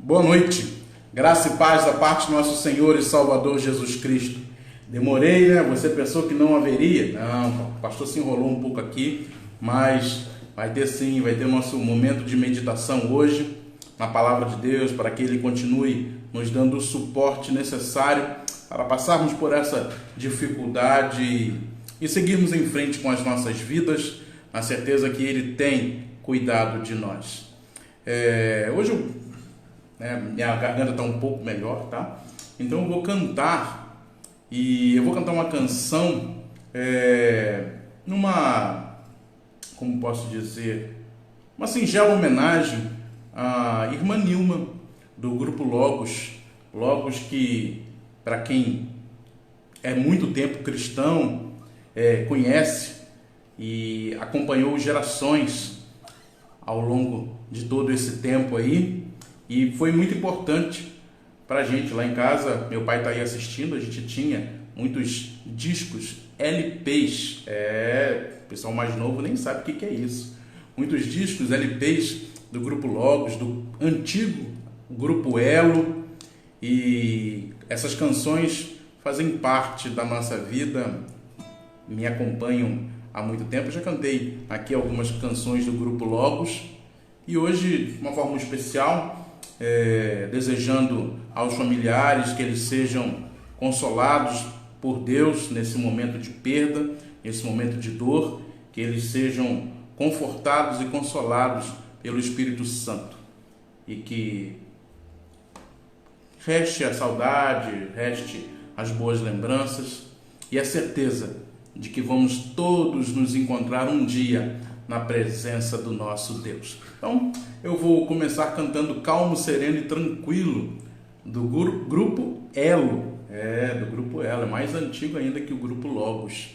Boa noite, graça e paz da parte do nosso Senhor e Salvador Jesus Cristo. Demorei, né? Você pensou que não haveria? Não, o pastor se enrolou um pouco aqui, mas vai ter sim, vai ter nosso momento de meditação hoje na Palavra de Deus, para que Ele continue nos dando o suporte necessário para passarmos por essa dificuldade e seguirmos em frente com as nossas vidas, na certeza que Ele tem cuidado de nós. Hoje minha garganta está um pouco melhor, tá? Então eu vou cantar, e eu vou cantar uma canção como posso dizer, uma singela homenagem à irmã Nilma, do grupo Logos. Logos que, para quem é muito tempo cristão, conhece e acompanhou gerações ao longo de todo esse tempo aí, e foi muito importante para a gente lá em casa. Meu pai está aí assistindo. A gente tinha muitos discos, LPs, o pessoal mais novo nem sabe o que é isso, muitos discos, LPs do grupo Logos, do antigo grupo Elo, e essas canções fazem parte da nossa vida, me acompanham há muito tempo. Eu já cantei aqui algumas canções do grupo Logos, e hoje, de uma forma especial, desejando aos familiares que eles sejam consolados por Deus nesse momento de perda, nesse momento de dor, que eles sejam confortados e consolados pelo Espírito Santo, e que reste a saudade, reste as boas lembranças e a certeza de que vamos todos nos encontrar um dia na presença do nosso Deus. Então, eu vou começar cantando Calmo, Sereno e Tranquilo, do grupo Elo. Do grupo Elo, é mais antigo ainda que o grupo Logos.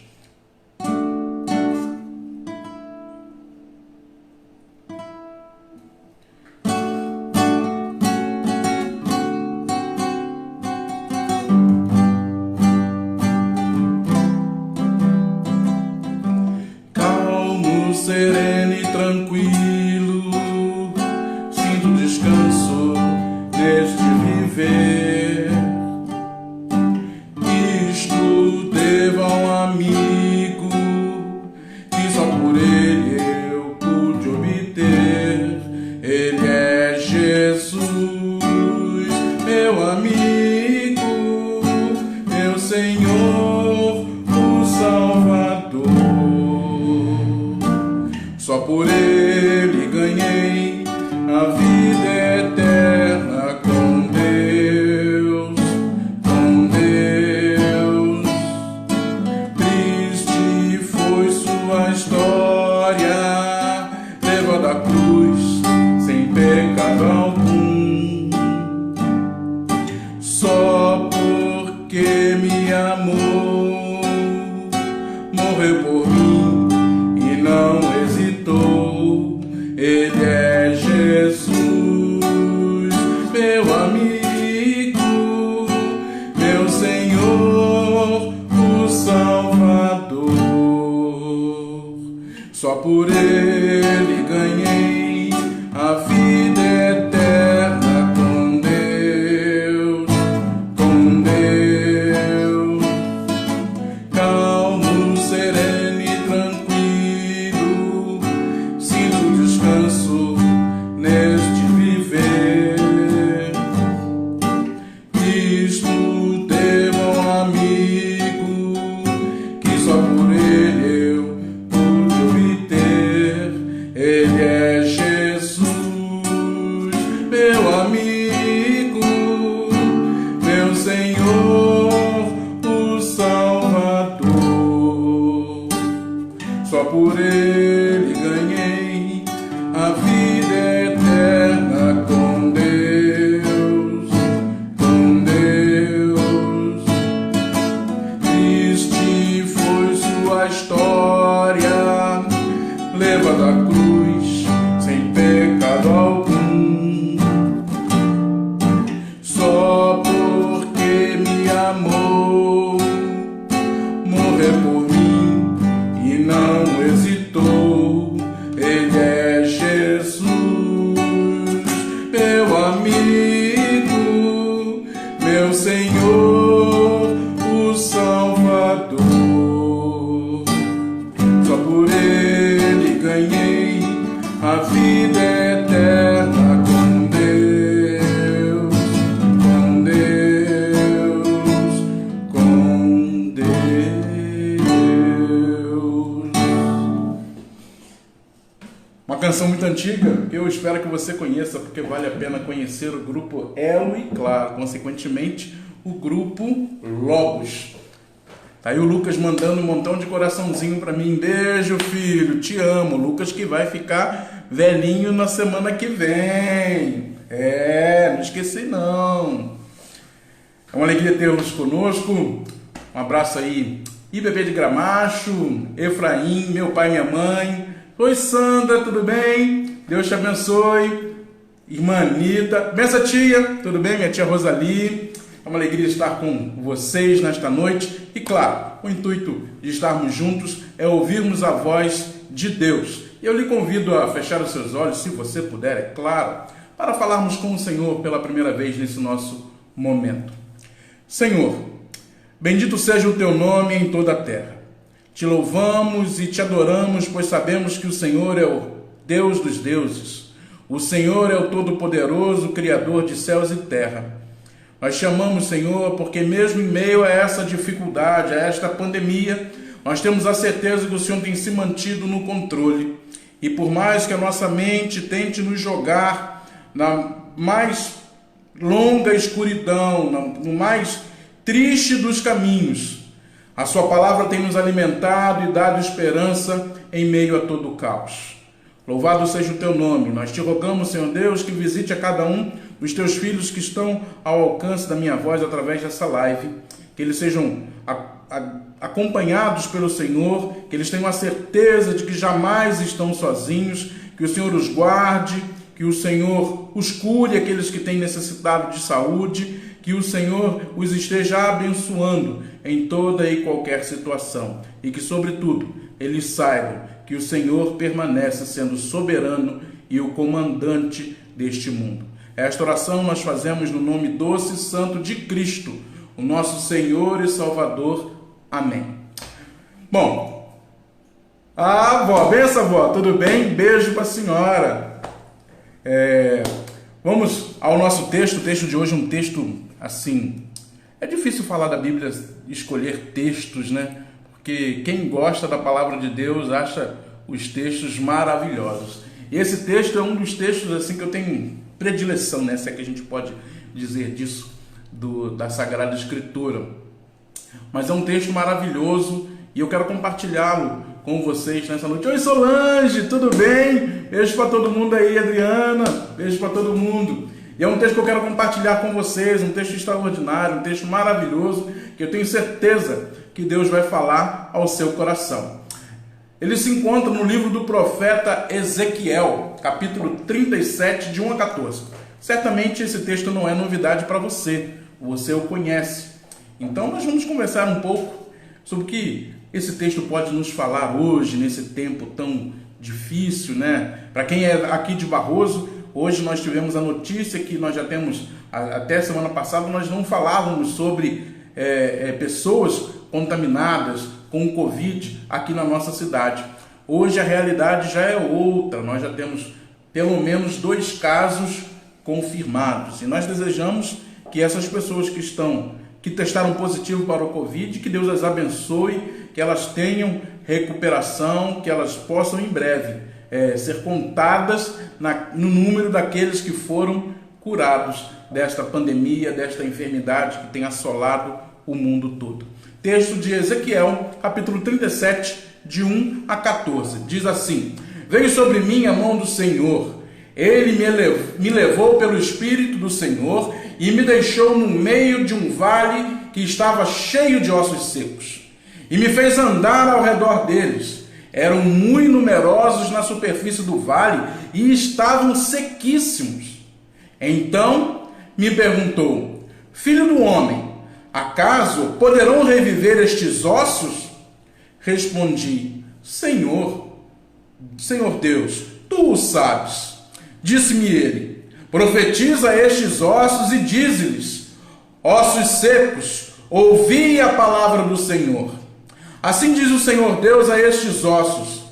Sereno e tranquilo, sinto descanso neste viver. Isto devo a um amigo que só por ele eu pude obter. Ele é Jesus, meu amigo, meu Senhor, o Salvador. Só por ele ganhei a vida eterna com Deus, com Deus. Triste foi sua história, levada à cruz sem pecado algum. Só porque me amou, morreu por mim e não hesitou. Ele é Jesus, meu amigo, meu Senhor, o Salvador. Só por ele ganhei a vida eterna com Deus, com Deus. Calmo, sereno e tranquilo, sinto descanso neste viver. Isto devo a um amigo que só por ele eu pude obter. antiga, que eu espero que você conheça, porque vale a pena conhecer o grupo Elo e Claro, consequentemente, o grupo Logos. Tá aí o Lucas mandando um montão de coraçãozinho para mim. Beijo, filho, te amo. Lucas que vai ficar velhinho na semana que vem. Não esqueci não. É uma alegria tê-los conosco. Um abraço aí. IBB de Gramacho, Efraim, meu pai e minha mãe. Oi, Sandra, tudo bem? Deus te abençoe. Irmã Anitta. Benção, tia. Tudo bem? Minha tia Rosali. É uma alegria estar com vocês nesta noite. E claro, o intuito de estarmos juntos é ouvirmos a voz de Deus. E eu lhe convido a fechar os seus olhos, se você puder, é claro, para falarmos com o Senhor pela primeira vez nesse nosso momento. Senhor, bendito seja o teu nome em toda a terra. Te louvamos e te adoramos, pois sabemos que o Senhor é o Deus dos deuses. O Senhor é o Todo-Poderoso, Criador de céus e terra. Nós te amamos, Senhor, porque mesmo em meio a essa dificuldade, a esta pandemia, nós temos a certeza que o Senhor tem se mantido no controle. E por mais que a nossa mente tente nos jogar na mais longa escuridão, no mais triste dos caminhos, a sua palavra tem nos alimentado e dado esperança em meio a todo o caos. Louvado seja o teu nome. Nós te rogamos, Senhor Deus, que visite a cada um dos teus filhos que estão ao alcance da minha voz através dessa live, que eles sejam acompanhados pelo Senhor, que eles tenham a certeza de que jamais estão sozinhos, que o Senhor os guarde, que o Senhor os cure, aqueles que têm necessidade de saúde, que o Senhor os esteja abençoando em toda e qualquer situação, e que, sobretudo, eles saibam que o Senhor permanece sendo soberano e o comandante deste mundo. Esta oração nós fazemos no nome doce e santo de Cristo, o nosso Senhor e Salvador. Amém. Bom, avó, benção, avó, tudo bem? Beijo para a senhora. Vamos ao nosso texto. O texto de hoje é um texto, assim, é difícil falar da Bíblia, escolher textos, né? Porque quem gosta da palavra de Deus acha os textos maravilhosos. E esse texto é um dos textos, assim, que eu tenho predileção, né? Se é que a gente pode dizer disso, da Sagrada Escritura. Mas é um texto maravilhoso e eu quero compartilhá-lo com vocês nessa noite. Oi, Solange, tudo bem? Beijo para todo mundo aí, Adriana, beijo para todo mundo. E é um texto que eu quero compartilhar com vocês, um texto extraordinário, um texto maravilhoso, que eu tenho certeza que Deus vai falar ao seu coração. Ele se encontra no livro do profeta Ezequiel, capítulo 37, de 1 a 14. Certamente esse texto não é novidade para você, você o conhece. Então nós vamos conversar um pouco sobre o que esse texto pode nos falar hoje, nesse tempo tão difícil, né? Para quem é aqui de Barroso, hoje nós tivemos a notícia que nós já temos, até semana passada, nós não falávamos sobre pessoas contaminadas com o Covid aqui na nossa cidade. Hoje a realidade já é outra, nós já temos pelo menos 2 casos confirmados. E nós desejamos que essas pessoas que testaram positivo para o Covid, que Deus as abençoe, que elas tenham recuperação, que elas possam em breve ser contadas no número daqueles que foram curados desta pandemia, desta enfermidade que tem assolado o mundo todo. Texto de Ezequiel, capítulo 37, de 1 a 14. Diz assim: Veio sobre mim a mão do Senhor. Ele me levou pelo Espírito do Senhor e me deixou no meio de um vale que estava cheio de ossos secos. E me fez andar ao redor deles. Eram muito numerosos na superfície do vale e estavam sequíssimos. Então me perguntou: Filho do homem, acaso poderão reviver estes ossos? Respondi: Senhor Deus, tu o sabes. Disse-me ele: Profetiza a estes ossos e dize-lhes: Ossos secos, ouvi a palavra do Senhor. Assim diz o Senhor Deus a estes ossos: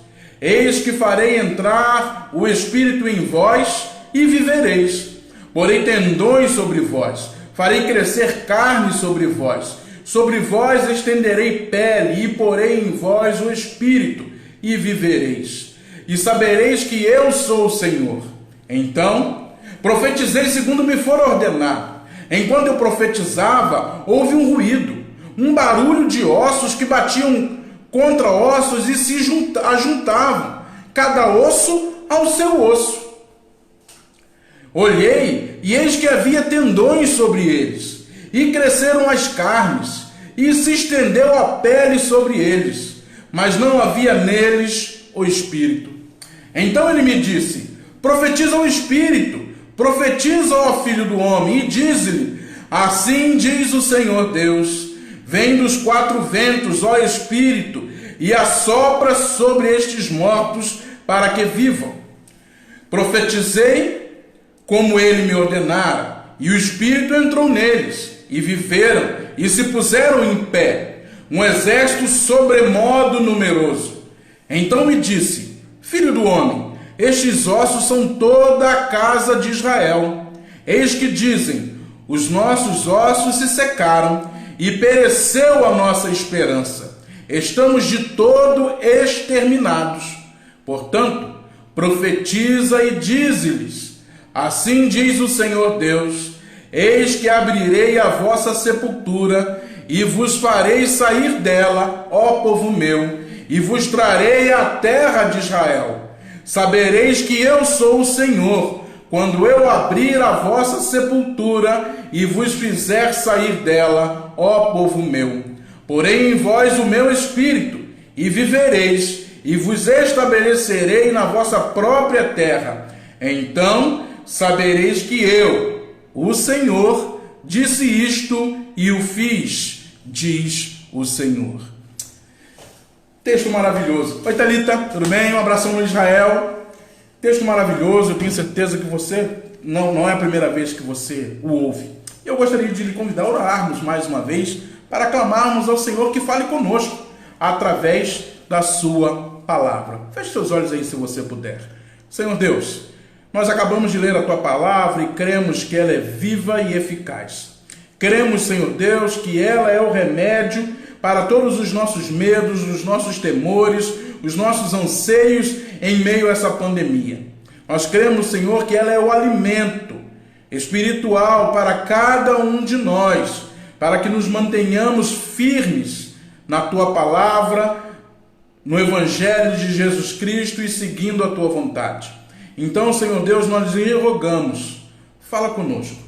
Eis que farei entrar o Espírito em vós e vivereis. Porei tendões sobre vós, farei crescer carne sobre vós estenderei pele e porei em vós o Espírito e vivereis. e sabereis que eu sou o Senhor. Então, profetizei segundo me for ordenado. Enquanto eu profetizava, houve um ruído, um barulho de ossos que batiam contra ossos e se ajuntavam, cada osso ao seu osso. Olhei, e eis que havia tendões sobre eles, e cresceram as carnes, e se estendeu a pele sobre eles, mas não havia neles o espírito. Então ele me disse: profetiza o espírito, profetiza, ó filho do homem, e diz-lhe: assim diz o Senhor Deus, vem dos quatro ventos, ó espírito, e assopra sobre estes mortos para que vivam. Profetizei como ele me ordenara, e o espírito entrou neles, e viveram, e se puseram em pé, um exército sobremodo numeroso. Então me disse: filho do homem, estes ossos são toda a casa de Israel. Eis que dizem: os nossos ossos se secaram, e pereceu a nossa esperança. Estamos de todo exterminados. Portanto, profetiza e dize-lhes: assim diz o Senhor Deus, eis que abrirei a vossa sepultura, e vos farei sair dela, ó povo meu, e vos trarei à terra de Israel. Sabereis que eu sou o Senhor, quando eu abrir a vossa sepultura, e vos fizer sair dela, ó povo meu. Porém em vós o meu espírito, e vivereis, e vos estabelecerei na vossa própria terra. Então sabereis que eu, o Senhor, disse isto e o fiz, diz o Senhor. Texto maravilhoso. Oi, Thalita, tudo bem? Um abração no Israel. Texto maravilhoso, eu tenho certeza que você não é a primeira vez que você o ouve. Eu gostaria de lhe convidar a orarmos mais uma vez para clamarmos ao Senhor que fale conosco através da sua palavra. Feche seus olhos aí se você puder. Senhor Deus, nós acabamos de ler a tua palavra e cremos que ela é viva e eficaz. Cremos, Senhor Deus, que ela é o remédio para todos os nossos medos, os nossos temores, os nossos anseios em meio a essa pandemia. Nós cremos, Senhor, que ela é o alimento espiritual para cada um de nós, para que nos mantenhamos firmes na tua palavra, no Evangelho de Jesus Cristo e seguindo a tua vontade. Então, Senhor Deus, nós lhe rogamos, fala conosco,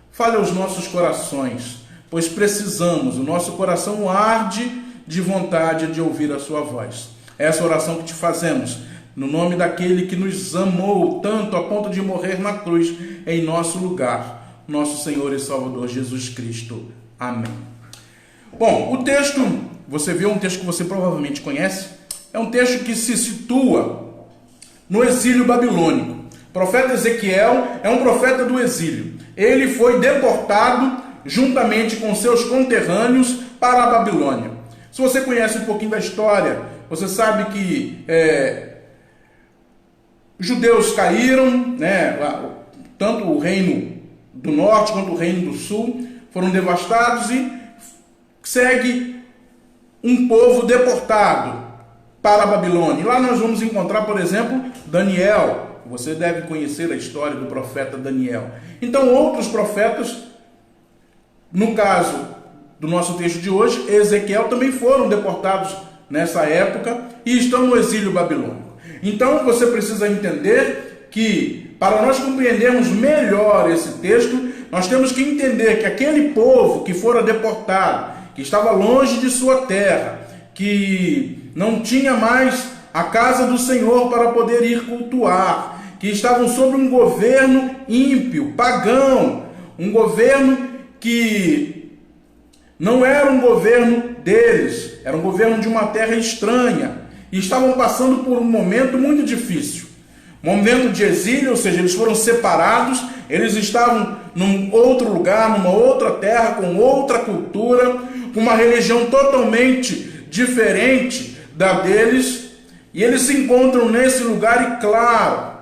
fale aos nossos corações, pois precisamos, o nosso coração arde de vontade de ouvir a sua voz. Essa oração que te fazemos, no nome daquele que nos amou tanto a ponto de morrer na cruz em nosso lugar, nosso Senhor e Salvador Jesus Cristo. Amém. Bom, o texto, você viu, um texto que você provavelmente conhece, é um texto que se situa no exílio babilônico. O profeta Ezequiel é um profeta do exílio. Ele foi deportado juntamente com seus conterrâneos para a Babilônia. Se você conhece um pouquinho da história, você sabe que os judeus caíram, né? Tanto o reino do norte quanto o reino do sul foram devastados e segue um povo deportado para a Babilônia. E lá nós vamos encontrar, por exemplo, Daniel. Você deve conhecer a história do profeta Daniel. Então, outros profetas, no caso do nosso texto de hoje, Ezequiel, também foram deportados nessa época e estão no exílio babilônico. Então, você precisa entender que, para nós compreendermos melhor esse texto, nós temos que entender que aquele povo que fora deportado, que estava longe de sua terra, que não tinha mais a casa do Senhor para poder ir cultuar, que estavam sob um governo ímpio, pagão, um governo que não era um governo deles, era um governo de uma terra estranha, e estavam passando por um momento muito difícil, momento de exílio, ou seja, eles foram separados, eles estavam num outro lugar, numa outra terra, com outra cultura, com uma religião totalmente diferente da deles, e eles se encontram nesse lugar e, claro,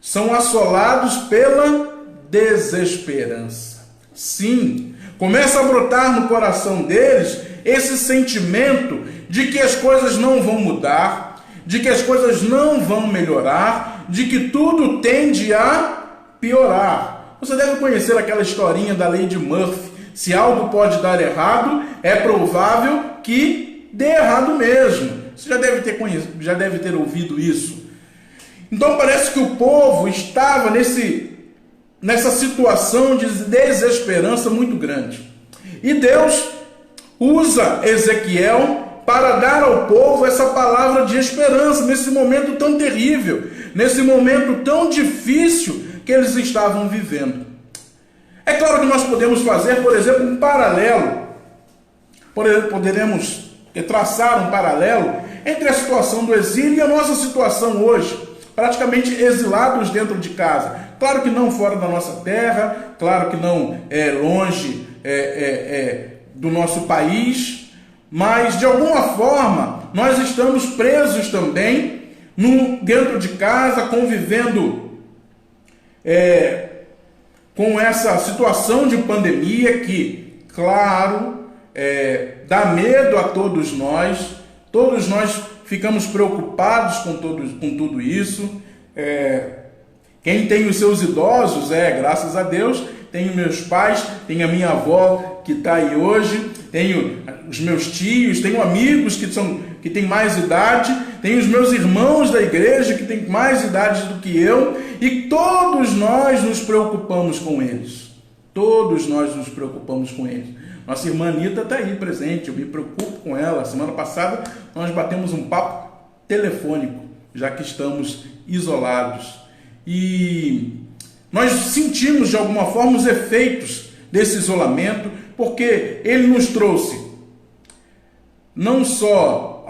são assolados pela desesperança. Sim, começa a brotar no coração deles esse sentimento de que as coisas não vão mudar, de que as coisas não vão melhorar, de que tudo tende a piorar. Você deve conhecer aquela historinha da lei de Murphy. Se algo pode dar errado, é provável que dê errado mesmo. Você já deve ter ouvido isso. Então parece que o povo estava nessa situação de desesperança muito grande. E Deus usa Ezequiel para dar ao povo essa palavra de esperança nesse momento tão terrível, nesse momento tão difícil que eles estavam vivendo. É claro que nós podemos fazer, por exemplo, um paralelo. Poderemos traçar um paralelo entre a situação do exílio e a nossa situação hoje, praticamente exilados dentro de casa. Claro que não fora da nossa terra, claro que não longe do nosso país, mas de alguma forma nós estamos presos também dentro de casa, convivendo com essa situação de pandemia que, claro, dá medo a todos nós ficamos preocupados com tudo isso. Quem tem os seus idosos, graças a Deus, tenho meus pais, tenho a minha avó que está aí hoje, tenho os meus tios, tenho amigos que têm mais idade, tenho os meus irmãos da igreja que têm mais idade do que eu, e todos nós nos preocupamos com eles. Todos nós nos preocupamos com eles. Nossa irmã Anitta está aí presente, eu me preocupo com ela. Semana passada nós batemos um papo telefônico, já que estamos isolados. E nós sentimos de alguma forma os efeitos desse isolamento, porque ele nos trouxe não só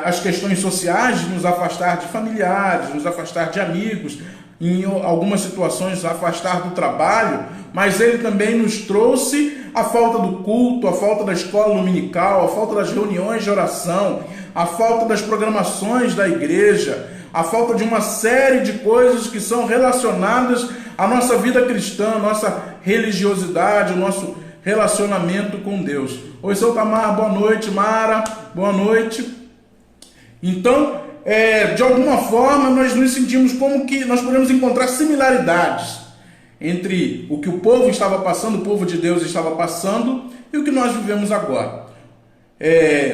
as questões sociais de nos afastar de familiares, nos afastar de amigos, em algumas situações afastar do trabalho, mas ele também nos trouxe a falta do culto, a falta da escola dominical, a falta das reuniões de oração, a falta das programações da igreja, a falta de uma série de coisas que são relacionadas à nossa vida cristã, à nossa religiosidade, ao nosso relacionamento com Deus. Oi, seu Tamar, boa noite. Mara, boa noite. Então, de alguma forma, nós nos sentimos como que nós podemos encontrar similaridades entre o que o povo estava passando, o povo de Deus estava passando, e o que nós vivemos agora.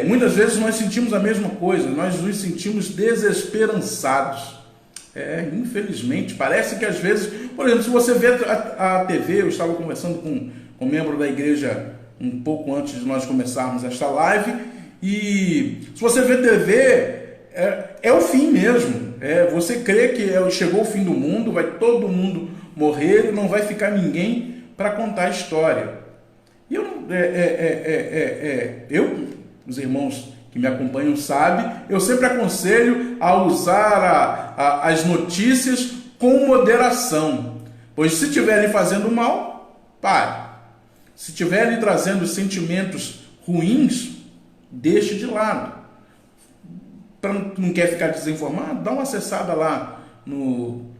Muitas vezes nós sentimos a mesma coisa, nós nos sentimos desesperançados. Infelizmente, parece que às vezes, por exemplo, se você vê a TV, eu estava conversando com um membro da igreja um pouco antes de nós começarmos esta live, e se você vê TV, é o fim mesmo. Você crê que chegou o fim do mundo, vai todo mundo morrer e não vai ficar ninguém para contar a história. E os irmãos que me acompanham sabem, eu sempre aconselho a usar as notícias com moderação, pois se estiver lhe fazendo mal, pare. Se estiver lhe trazendo sentimentos ruins, deixe de lado. Não quer ficar desinformado? Dá uma acessada lá num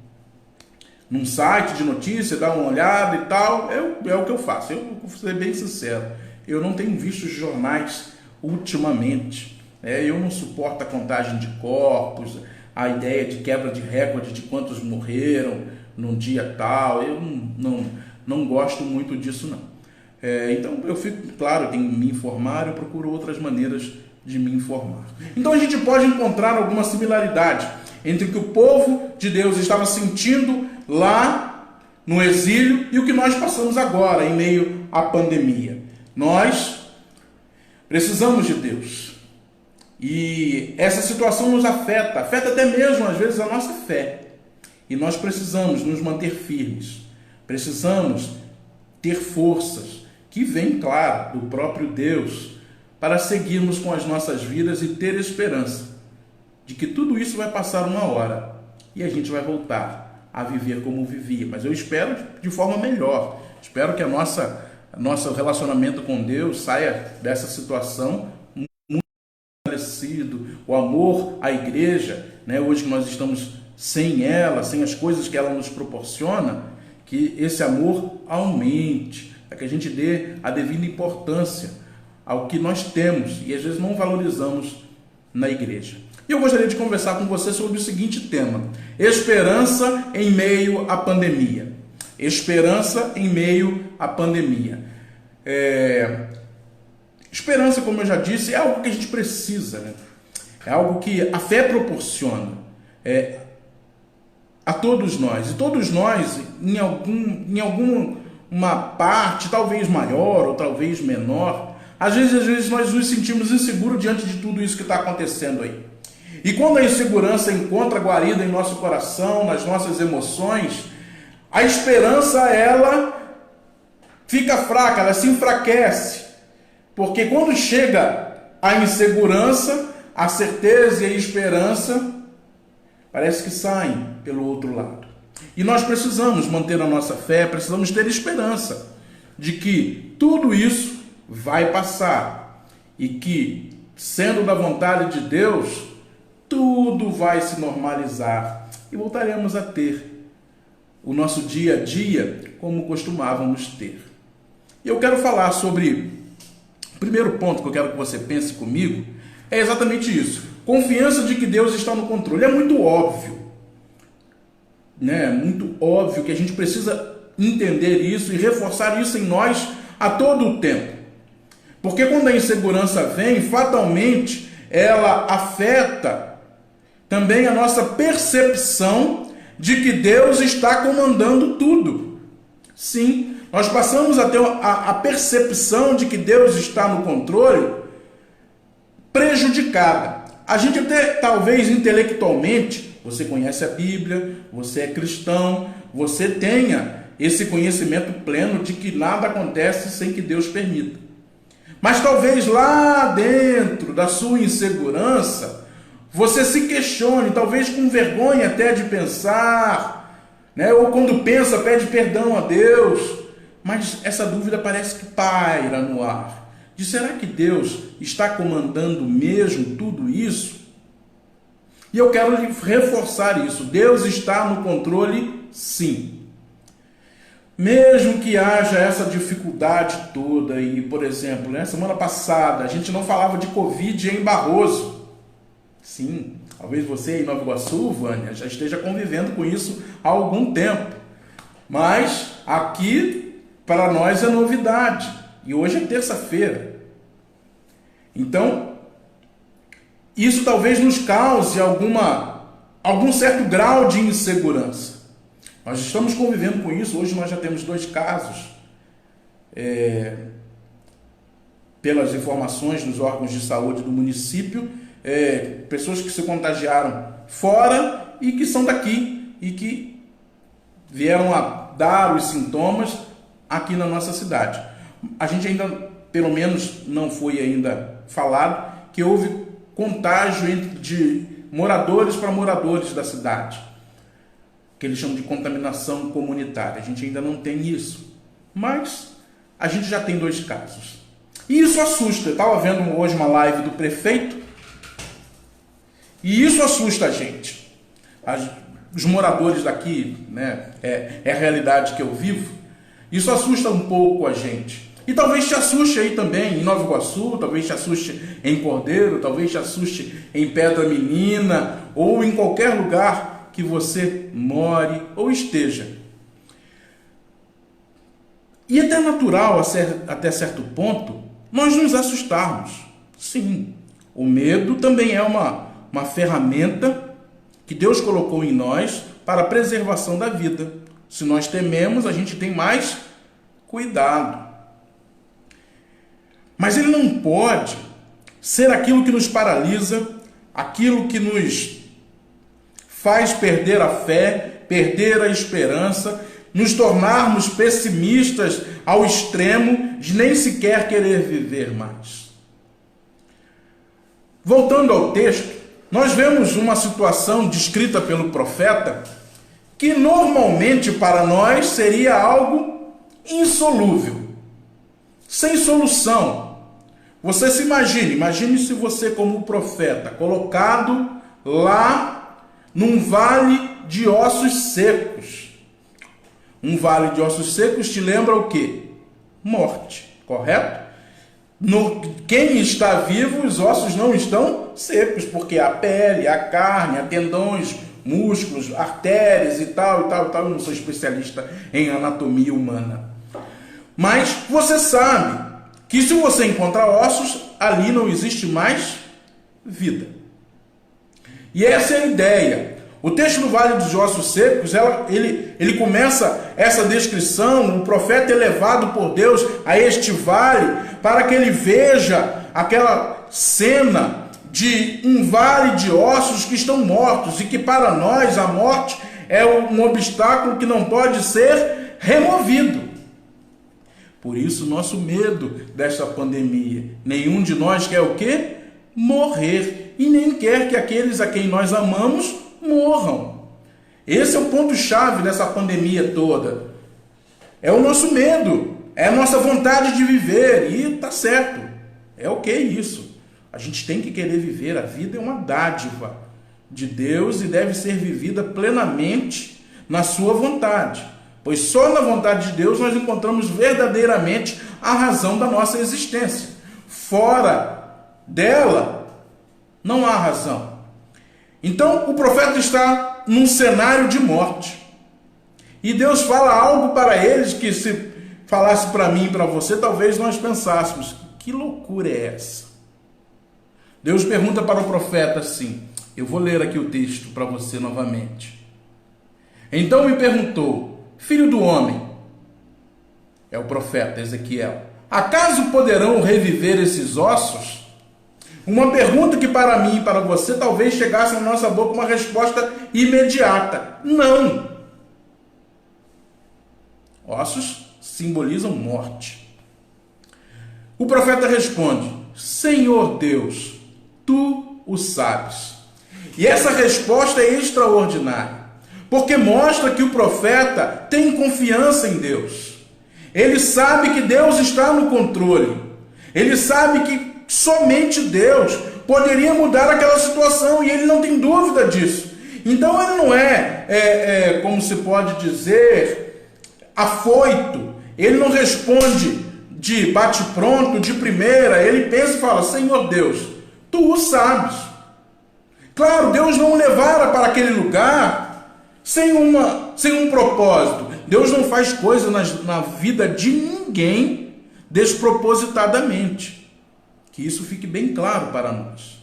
site de notícia, dá uma olhada e tal. É o que eu faço. Eu vou ser bem sincero. Eu não tenho visto os jornais ultimamente. Eu não suporto a contagem de corpos, a ideia de quebra de recorde de quantos morreram num dia tal. Eu não gosto muito disso, não. Então eu fico, claro, tenho que me informar, eu procuro outras maneiras de me informar. Então a gente pode encontrar alguma similaridade entre o que o povo de Deus estava sentindo lá no exílio e o que nós passamos agora em meio à pandemia. Nós precisamos de Deus. E essa situação nos afeta até mesmo às vezes a nossa fé. E nós precisamos nos manter firmes. Precisamos ter forças que vêm, claro, do próprio Deus, para seguirmos com as nossas vidas e ter esperança de que tudo isso vai passar uma hora e a gente vai voltar a viver como vivia. Mas eu espero de forma melhor. Espero que nosso relacionamento com Deus saia dessa situação muito fortalecido. O amor à igreja, hoje que nós estamos sem ela, sem as coisas que ela nos proporciona, que esse amor aumente, para que a gente dê a devida importância ao que nós temos e às vezes não valorizamos na igreja. E eu gostaria de conversar com você sobre o seguinte tema: esperança em meio à pandemia. Esperança em meio à pandemia. Esperança, como eu já disse, é algo que a gente precisa, né? É algo que a fé proporciona a todos nós. E todos nós, em alguma parte, talvez maior ou talvez menor, às vezes nós nos sentimos inseguros diante de tudo isso que está acontecendo aí. E quando a insegurança encontra guarida em nosso coração, nas nossas emoções, a esperança, ela fica fraca, ela se enfraquece. Porque quando chega a insegurança, a certeza e a esperança parece que saem pelo outro lado. E nós precisamos manter a nossa fé, precisamos ter esperança de que tudo isso vai passar e que, sendo da vontade de Deus, tudo vai se normalizar e voltaremos a ter o nosso dia a dia como costumávamos ter. E eu quero falar sobre o primeiro ponto que eu quero que você pense comigo, é exatamente isso: confiança de que Deus está no controle. É muito óbvio, né? Muito óbvio que a gente precisa entender isso e reforçar isso em nós a todo o tempo. Porque quando a insegurança vem, fatalmente ela afeta também a nossa percepção de que Deus está comandando tudo. Sim, nós passamos a ter a percepção de que Deus está no controle prejudicada. A gente até, talvez intelectualmente, você conhece a Bíblia, você é cristão, você tenha esse conhecimento pleno de que nada acontece sem que Deus permita. Mas talvez lá dentro da sua insegurança, você se questione, talvez com vergonha até de pensar, né? Ou quando pensa, pede perdão a Deus. Mas essa dúvida parece que paira no ar. De será que Deus está comandando mesmo tudo isso? E eu quero lhe reforçar isso. Deus está no controle, sim. Mesmo que haja essa dificuldade toda, e, por exemplo, né, semana passada a gente não falava de Covid em Barroso. Sim, talvez você em Nova Iguaçu, Vânia, já esteja convivendo com isso há algum tempo. Mas aqui, para nós, é novidade. E hoje é terça-feira. Então, isso talvez nos cause algum certo grau de insegurança. Nós estamos convivendo com isso. Hoje nós já temos 2 casos, pelas informações dos órgãos de saúde do município, pessoas que se contagiaram fora e que são daqui e que vieram a dar os sintomas aqui na nossa cidade. A gente ainda, pelo menos, não foi ainda falado que houve contágio de moradores para moradores da cidade, que eles chamam de contaminação comunitária. A gente ainda não tem isso, mas a gente já tem 2 casos. E isso assusta. Eu estava vendo hoje uma live do prefeito e isso assusta a gente. Os moradores daqui, né, é a realidade que eu vivo. Isso assusta um pouco a gente. E talvez te assuste aí também em Nova Iguaçu, talvez te assuste em Cordeiro, talvez te assuste em Pedra Menina, ou em qualquer lugar que você more ou esteja. E é até natural, até certo ponto, nós nos assustarmos. Sim, o medo também é uma ferramenta que Deus colocou em nós para a preservação da vida. Se nós tememos, a gente tem mais cuidado. Mas ele não pode ser aquilo que nos paralisa, aquilo que nos faz perder a fé, perder a esperança, nos tornarmos pessimistas ao extremo de nem sequer querer viver mais. Voltando ao texto, nós vemos uma situação descrita pelo profeta que normalmente para nós seria algo insolúvel, sem solução. Você se imagine se você como profeta, colocado lá num vale de ossos secos. Um vale de ossos secos te lembra o quê? Morte, correto? Quem está vivo, os ossos não estão estão secos, porque a pele, a carne, a tendões, músculos, artérias e tal, eu não sou especialista em anatomia humana. Mas você sabe que se você encontrar ossos, ali não existe mais vida. E essa é a ideia. O texto do Vale dos Ossos Secos, ele começa essa descrição, o profeta é levado por Deus a este vale, para que ele veja aquela cena de um vale de ossos que estão mortos, e que para nós a morte é um obstáculo que não pode ser removido. Por isso nosso medo desta pandemia. Nenhum de nós quer o quê? Morrer. E nem quer que aqueles a quem nós amamos morram. Esse é o ponto-chave dessa pandemia toda. É o nosso medo, é a nossa vontade de viver, e tá certo. É ok isso. A gente tem que querer viver. A vida é uma dádiva de Deus e deve ser vivida plenamente na sua vontade. Pois só na vontade de Deus nós encontramos verdadeiramente a razão da nossa existência. Fora dela, não há razão. Então, o profeta está num cenário de morte. E Deus fala algo para eles que, se falasse para mim e para você, talvez nós pensássemos: que loucura é essa? Deus pergunta para o profeta assim, eu vou ler aqui o texto para você novamente. Então me perguntou: filho do homem, é o profeta Ezequiel, acaso poderão reviver esses ossos? Uma pergunta que para mim e para você talvez chegasse na nossa boca uma resposta imediata: não. Ossos simbolizam morte. O profeta responde: Senhor Deus, tu o sabes. E essa resposta é extraordinária, porque mostra que o profeta tem confiança em Deus. Ele sabe que Deus está no controle. Ele sabe que somente Deus poderia mudar aquela situação, e ele não tem dúvida disso. Então ele não é como se pode dizer, afoito. Ele não responde de bate-pronto, de primeira. Ele pensa e fala: Senhor Deus, tu o sabes. Claro, Deus não o levara para aquele lugar sem um propósito. Deus não faz coisa na vida de ninguém despropositadamente. Que isso fique bem claro para nós.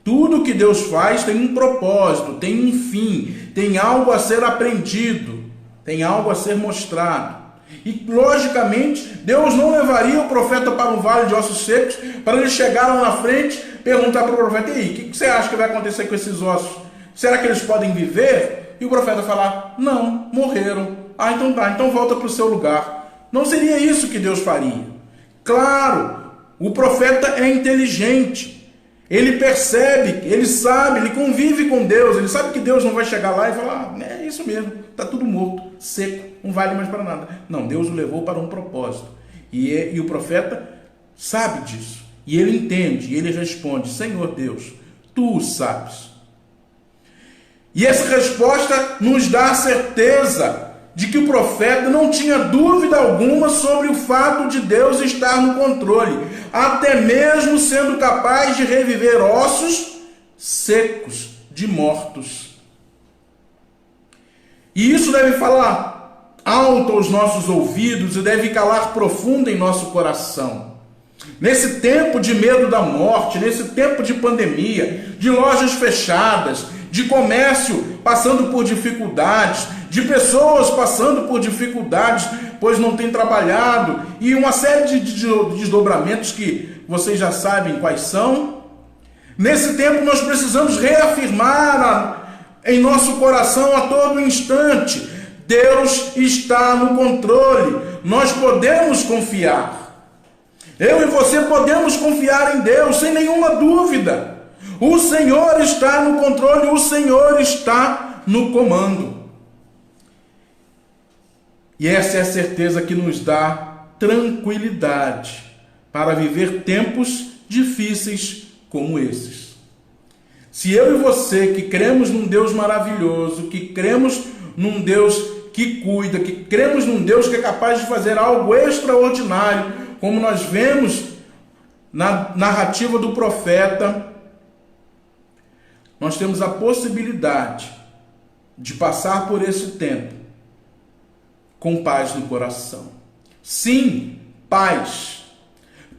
Tudo que Deus faz tem um propósito, tem um fim, tem algo a ser aprendido, tem algo a ser mostrado. E, logicamente, Deus não levaria o profeta para um vale de ossos secos para ele chegar lá na frente, perguntar para o profeta: e aí, o que você acha que vai acontecer com esses ossos? Será que eles podem viver? E o profeta falar: não, morreram. Ah, então tá, então volta para o seu lugar. Não seria isso que Deus faria. Claro, o profeta é inteligente, ele percebe, ele sabe, ele convive com Deus, ele sabe que Deus não vai chegar lá e falar: é isso mesmo, está tudo morto, seco, não vale mais para nada. Não, Deus o levou para um propósito, e o profeta sabe disso, e ele entende, e ele responde: Senhor Deus, tu o sabes. E essa resposta nos dá a certeza de que o profeta não tinha dúvida alguma sobre o fato de Deus estar no controle, até mesmo sendo capaz de reviver ossos secos de mortos. E isso deve falar alto aos nossos ouvidos e deve calar profundo em nosso coração. Nesse tempo de medo da morte, nesse tempo de pandemia, de lojas fechadas, de comércio passando por dificuldades, de pessoas passando por dificuldades, pois não têm trabalhado, e uma série de desdobramentos que vocês já sabem quais são. Nesse tempo nós precisamos reafirmar em nosso coração a todo instante: Deus está no controle, nós podemos confiar. Eu e você podemos confiar em Deus sem nenhuma dúvida. O Senhor está no controle, o Senhor está no comando. E essa é a certeza que nos dá tranquilidade para viver tempos difíceis como esses. Se eu e você, que cremos num Deus maravilhoso, que cremos num Deus que cuida, que cremos num Deus que é capaz de fazer algo extraordinário, como nós vemos na narrativa do profeta, nós temos a possibilidade de passar por esse tempo com paz no coração. Sim, paz.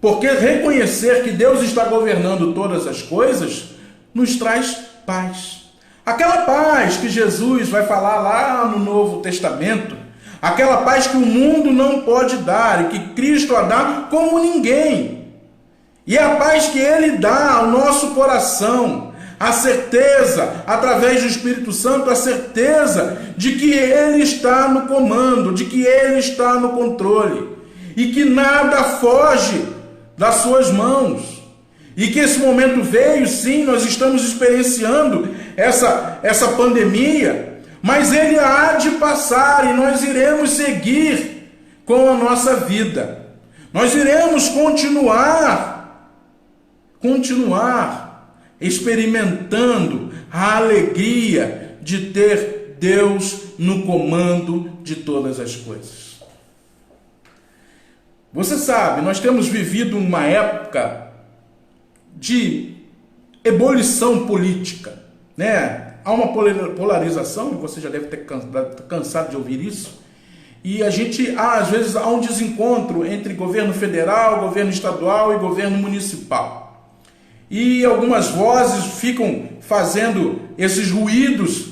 Porque reconhecer que Deus está governando todas as coisas nos traz paz. Aquela paz que Jesus vai falar lá no Novo Testamento, aquela paz que o mundo não pode dar e que Cristo a dá como ninguém. E a paz que Ele dá ao nosso coração, a certeza, através do Espírito Santo, a certeza de que Ele está no comando, de que Ele está no controle e que nada foge das suas mãos. E que esse momento veio, sim, nós estamos experienciando essa pandemia, mas ele há de passar e nós iremos seguir com a nossa vida. Nós iremos continuar experimentando a alegria de ter Deus no comando de todas as coisas. Você sabe, nós temos vivido uma época de ebulição política, né? Há uma polarização, você já deve ter cansado de ouvir isso, e às vezes há um desencontro entre governo federal, governo estadual e governo municipal. E algumas vozes ficam fazendo esses ruídos,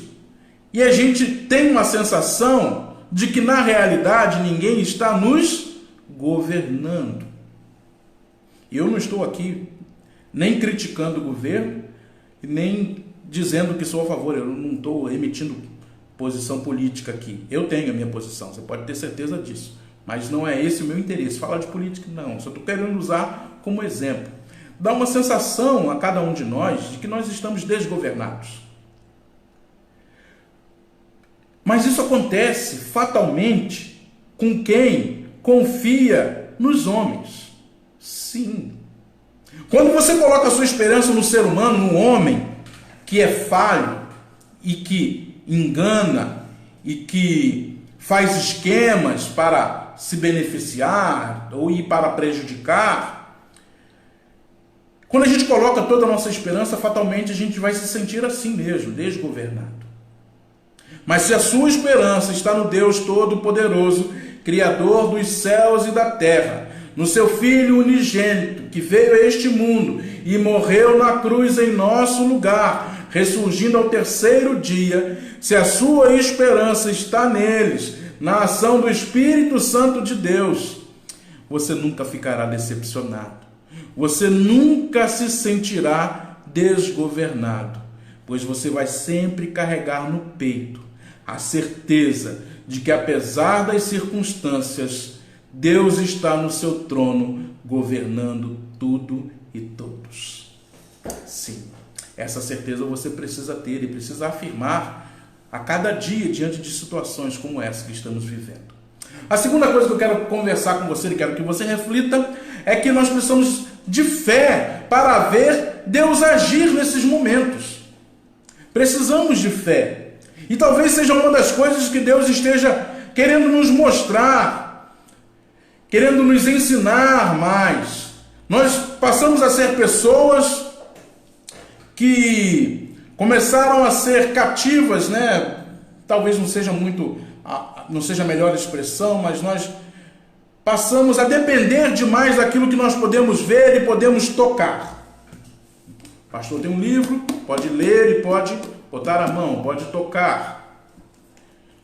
e a gente tem uma sensação de que na realidade ninguém está nos governando. Eu não estou aqui nem criticando o governo, nem dizendo que sou a favor. Eu não estou emitindo posição política aqui. Eu tenho a minha posição, você pode ter certeza disso. Mas não é esse o meu interesse. Falar de política, não. Só estou querendo usar como exemplo. Dá uma sensação a cada um de nós de que nós estamos desgovernados. Mas isso acontece fatalmente com quem confia nos homens. Sim. Quando você coloca a sua esperança no ser humano, no homem, que é falho e que engana e que faz esquemas para se beneficiar ou ir para prejudicar, quando a gente coloca toda a nossa esperança, fatalmente a gente vai se sentir assim mesmo, desgovernado. Mas se a sua esperança está no Deus Todo-Poderoso, Criador dos céus e da terra, no seu Filho unigênito, que veio a este mundo e morreu na cruz em nosso lugar, ressurgindo ao terceiro dia, se a sua esperança está neles, na ação do Espírito Santo de Deus, você nunca ficará decepcionado. Você nunca se sentirá desgovernado, pois você vai sempre carregar no peito a certeza de que, apesar das circunstâncias, Deus está no seu trono, governando tudo e todos. Sim, essa certeza você precisa ter e precisa afirmar a cada dia diante de situações como essa que estamos vivendo. A segunda coisa que eu quero conversar com você e quero que você reflita é que nós precisamos de fé para ver Deus agir nesses momentos. Precisamos de fé. E talvez seja uma das coisas que Deus esteja querendo nos mostrar, querendo nos ensinar mais. Nós passamos a ser pessoas que começaram a ser cativas, né? Talvez não seja a melhor expressão, mas nós passamos a depender demais daquilo que nós podemos ver e podemos tocar. O pastor tem um livro, pode ler e pode botar a mão, pode tocar.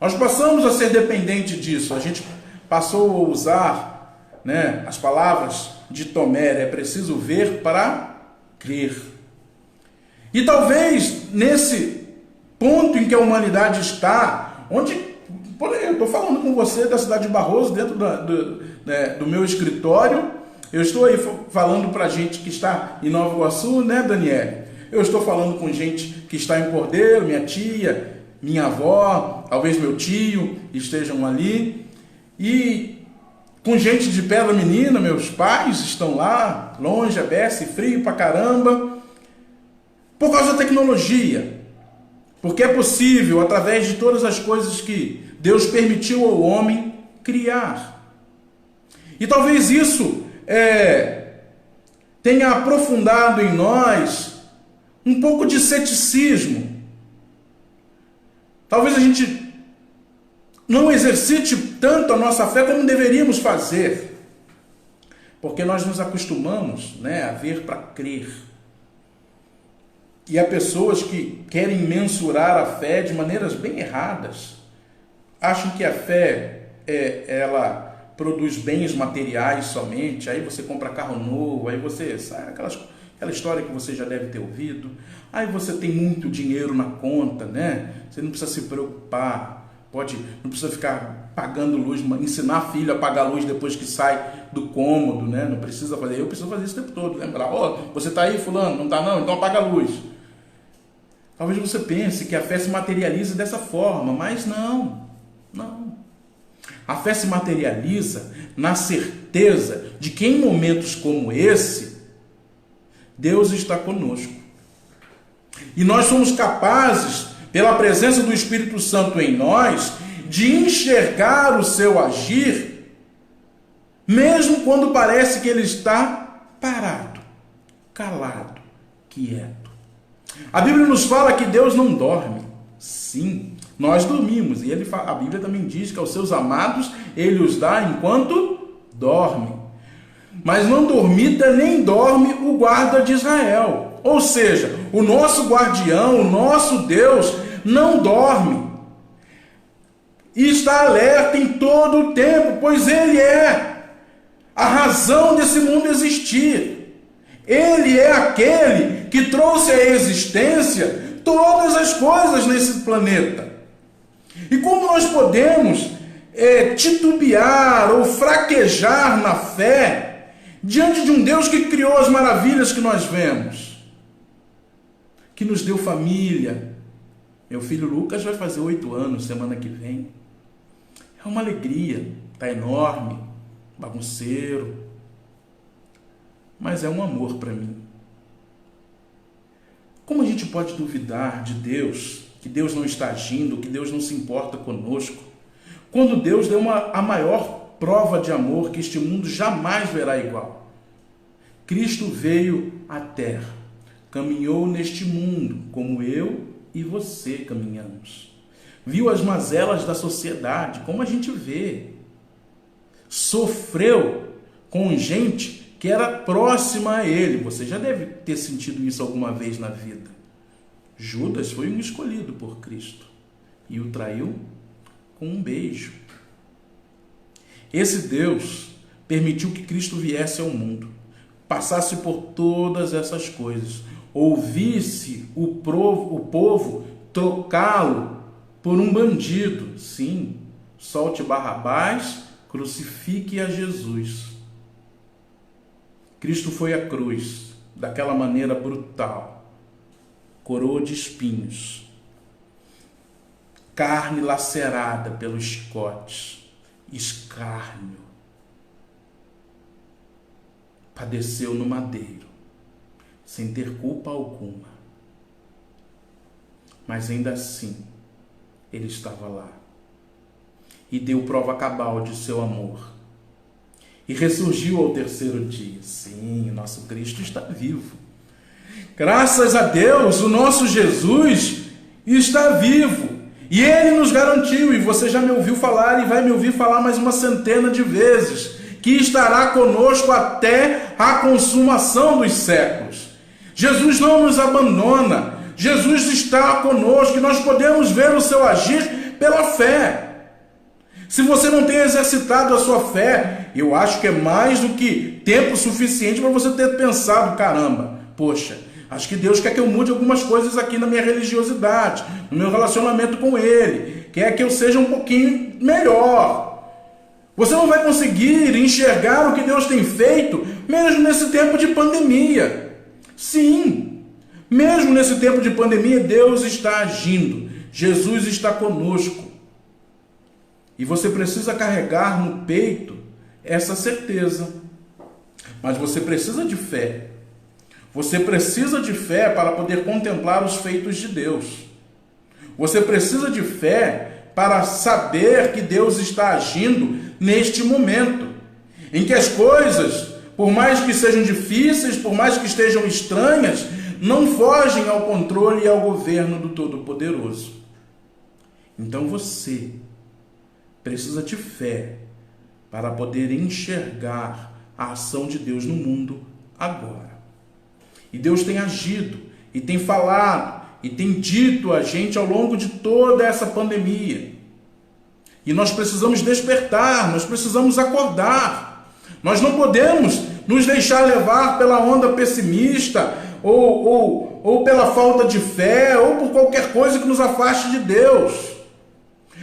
Nós passamos a ser dependentes disso. A gente passou a usar, né, as palavras de Tomé, é preciso ver para crer. E talvez nesse ponto em que a humanidade está, onde eu estou falando com você da cidade de Barroso, dentro do meu escritório, eu estou aí falando para gente que está em Nova Iguaçu, né, Daniele? Eu estou falando com gente que está em Cordeiro, minha tia, minha avó, talvez meu tio estejam ali, e com gente de Pedra Menina, meus pais estão lá, longe, aberto, frio pra caramba, por causa da tecnologia. Porque é possível, através de todas as coisas que Deus permitiu ao homem criar. E talvez isso tenha aprofundado em nós um pouco de ceticismo. Talvez a gente não exercite tanto a nossa fé como deveríamos fazer, porque nós nos acostumamos, a ver para crer. E há pessoas que querem mensurar a fé de maneiras bem erradas. Acham que a fé, ela produz bens materiais somente, aí você compra carro novo, aí você, sabe, aquela história que você já deve ter ouvido, aí você tem muito dinheiro na conta, Você não precisa se preocupar, não precisa ficar pagando luz, ensinar filho a pagar luz depois que sai do cômodo, Não precisa fazer, eu preciso fazer isso o tempo todo, lembrar, você está aí, fulano? Não está não? Então apaga a luz. Talvez você pense que a fé se materializa dessa forma, mas não. A fé se materializa na certeza de que em momentos como esse, Deus está conosco. E nós somos capazes, pela presença do Espírito Santo em nós, de enxergar o seu agir, mesmo quando parece que ele está parado, calado, quieto. A Bíblia nos fala que Deus não dorme. Sim, nós dormimos. E a Bíblia também diz que aos seus amados ele os dá enquanto dorme. Mas não dormita nem dorme o guarda de Israel. Ou seja, o nosso guardião, o nosso Deus, não dorme. E está alerta em todo o tempo, pois ele é a razão desse mundo existir. Ele é aquele que trouxe à existência todas as coisas nesse planeta. E como nós podemos titubear ou fraquejar na fé diante de um Deus que criou as maravilhas que nós vemos? Que nos deu família. Meu filho Lucas vai fazer 8 anos semana que vem. É uma alegria, está enorme, bagunceiro. Mas é um amor para mim. Como a gente pode duvidar de Deus, que Deus não está agindo, que Deus não se importa conosco, quando Deus deu a maior prova de amor que este mundo jamais verá igual? Cristo veio à Terra, caminhou neste mundo, como eu e você caminhamos. Viu as mazelas da sociedade, como a gente vê. Sofreu com gente que era próxima a ele. Você já deve ter sentido isso alguma vez na vida. Judas foi um escolhido por Cristo e o traiu com um beijo. Esse Deus permitiu que Cristo viesse ao mundo, passasse por todas essas coisas, ouvisse o povo trocá-lo por um bandido. Sim, solte Barrabás, crucifique a Jesus. Cristo foi à cruz, daquela maneira brutal, coroa de espinhos, carne lacerada pelos chicotes, escárnio, padeceu no madeiro, sem ter culpa alguma, mas ainda assim, ele estava lá, e deu prova cabal de seu amor, e ressurgiu ao 3º dia. Sim, o nosso Cristo está vivo. Graças a Deus, o nosso Jesus está vivo. E Ele nos garantiu, e você já me ouviu falar e vai me ouvir falar mais uma centena de vezes, que estará conosco até a consumação dos séculos. Jesus não nos abandona. Jesus está conosco e nós podemos ver o seu agir pela fé. Se você não tem exercitado a sua fé, eu acho que é mais do que tempo suficiente para você ter pensado, caramba, poxa, acho que Deus quer que eu mude algumas coisas aqui na minha religiosidade, no meu relacionamento com Ele, quer que eu seja um pouquinho melhor. Você não vai conseguir enxergar o que Deus tem feito, mesmo nesse tempo de pandemia. Sim, mesmo nesse tempo de pandemia, Deus está agindo, Jesus está conosco. E você precisa carregar no peito essa certeza. Mas você precisa de fé. Você precisa de fé para poder contemplar os feitos de Deus. Você precisa de fé para saber que Deus está agindo neste momento, em que as coisas, por mais que sejam difíceis, por mais que estejam estranhas, não fogem ao controle e ao governo do Todo-Poderoso. Então você precisa de fé para poder enxergar a ação de Deus no mundo agora. E Deus tem agido, e tem falado, e tem dito a gente ao longo de toda essa pandemia. E nós precisamos despertar, nós precisamos acordar. Nós não podemos nos deixar levar pela onda pessimista, ou pela falta de fé, ou por qualquer coisa que nos afaste de Deus.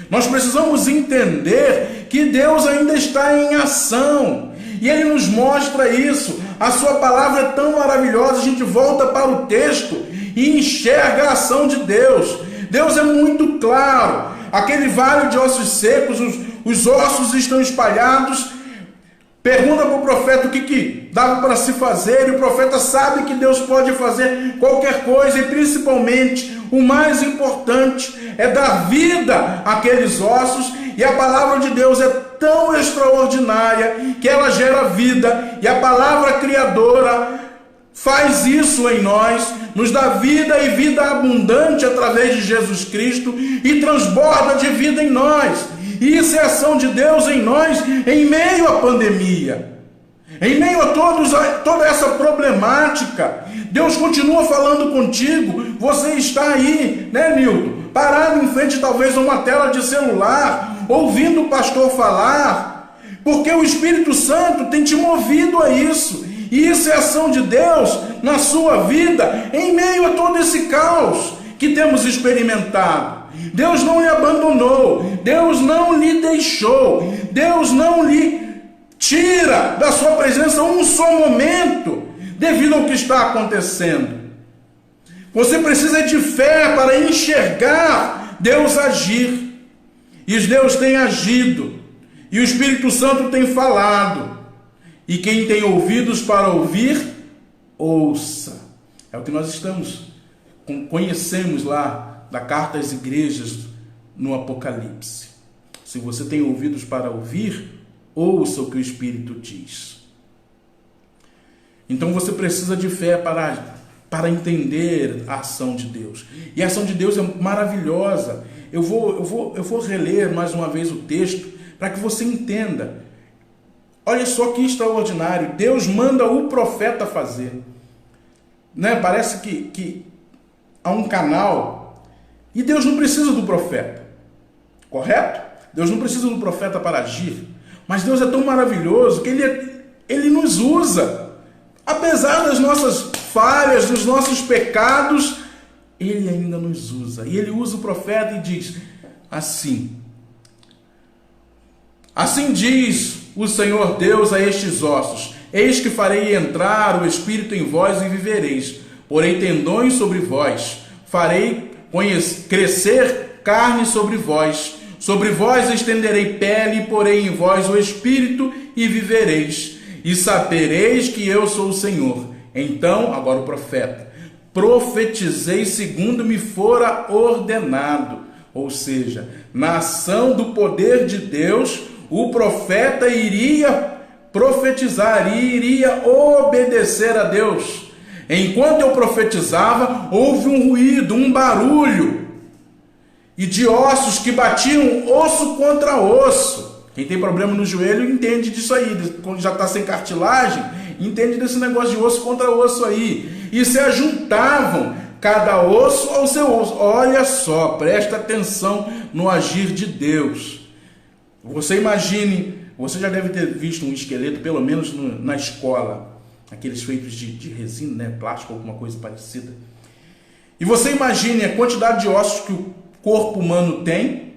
Nós precisamos entender que Deus ainda está em ação, e Ele nos mostra isso. A sua palavra é tão maravilhosa, a gente volta para o texto e enxerga a ação de Deus. Deus é muito claro. Aquele vale de ossos secos, os ossos estão espalhados. Pergunta para o profeta o que dava para se fazer, e o profeta sabe que Deus pode fazer qualquer coisa, e principalmente o mais importante é dar vida àqueles ossos, e a palavra de Deus é tão extraordinária que ela gera vida, e a palavra criadora faz isso em nós, nos dá vida e vida abundante através de Jesus Cristo, e transborda de vida em nós. E isso é a ação de Deus em nós, em meio à pandemia, em meio a toda essa problemática. Deus continua falando contigo. Você está aí, né, Nildo? Parado em frente talvez a uma tela de celular, ouvindo o pastor falar, porque o Espírito Santo tem te movido a isso. E isso é a ação de Deus na sua vida, em meio a todo esse caos que temos experimentado. Deus não lhe abandonou, Deus não lhe deixou, Deus não lhe tira da sua presença um só momento, devido ao que está acontecendo. Você precisa de fé para enxergar Deus agir, e Deus tem agido, e o Espírito Santo tem falado, e quem tem ouvidos para ouvir, ouça. É o que nós conhecemos lá da carta às igrejas no Apocalipse. Se você tem ouvidos para ouvir, ouça o que o Espírito diz. Então você precisa de fé para entender a ação de Deus. E a ação de Deus é maravilhosa. Eu vou reler mais uma vez o texto para que você entenda. Olha só que extraordinário. Deus manda o profeta fazer. Né? Parece que há um canal. E Deus não precisa do profeta, correto? Deus não precisa do profeta para agir, mas Deus é tão maravilhoso que Ele nos usa. Apesar das nossas falhas, dos nossos pecados, Ele ainda nos usa. E Ele usa o profeta e diz assim: assim diz o Senhor Deus a estes ossos: eis que farei entrar o Espírito em vós e vivereis, porei tendões sobre vós, farei crescer carne sobre vós estenderei pele, e porei em vós o Espírito e vivereis, e sabereis que eu sou o Senhor. Então, agora o profeta, profetizei segundo me fora ordenado. Ou seja, na ação do poder de Deus, o profeta iria profetizar e iria obedecer a Deus. Enquanto eu profetizava, houve um ruído, um barulho, e de ossos que batiam osso contra osso. Quem tem problema no joelho entende disso aí, quando já está sem cartilagem, entende desse negócio de osso contra osso aí, e se ajuntavam, cada osso ao seu osso. Olha só, presta atenção no agir de Deus. Você imagine, você já deve ter visto um esqueleto, pelo menos na escola, aqueles feitos de resina, né, plástico, alguma coisa parecida. E você imagine a quantidade de ossos que o corpo humano tem,